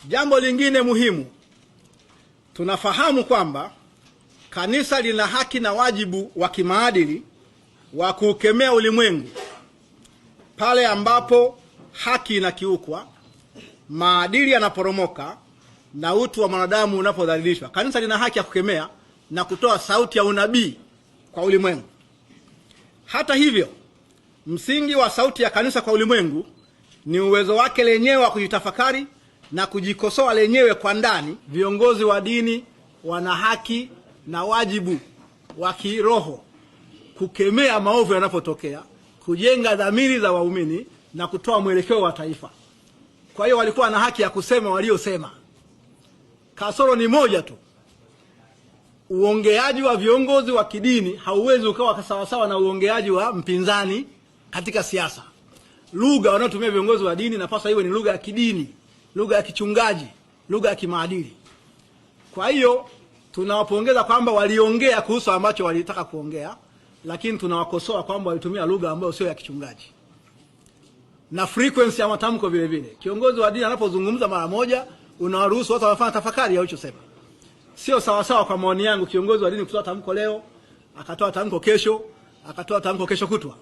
Jambo lingine muhimu, tunafahamu kwamba kanisa lina haki na wajibu wa kimaadili wa kuukemea ulimwengu pale ambapo haki inakiukwa, maadili yanaporomoka na utu wa mwanadamu unapodhalilishwa. Kanisa lina haki ya kukemea na kutoa sauti ya unabii kwa ulimwengu. Hata hivyo, msingi wa sauti ya kanisa kwa ulimwengu ni uwezo wake lenyewe wa kujitafakari na kujikosoa lenyewe kwa ndani. Viongozi wa dini wana haki na wajibu wa kiroho kukemea maovu yanapotokea, kujenga dhamiri za waumini na kutoa mwelekeo wa taifa. Kwa hiyo walikuwa na haki ya kusema waliosema. Kasoro ni moja tu. Uongeaji wa viongozi wa kidini hauwezi ukawa sawasawa na uongeaji wa mpinzani katika siasa. Lugha wanayotumia viongozi wa dini inapaswa iwe ni lugha ya kidini, lugha ya kichungaji, lugha ya kimaadili. Kwa hiyo tunawapongeza kwamba waliongea kuhusu ambacho walitaka kuongea, lakini tunawakosoa kwamba walitumia lugha ambayo sio ya kichungaji. Na frequency ya matamko vile vile. Kiongozi wa dini anapozungumza mara moja, unawaruhusu watu wafanye tafakari ya alichosema. Sio sawa sawa kwa maoni yangu kiongozi wa dini kutoa tamko leo, akatoa tamko kesho, akatoa tamko kesho kutwa.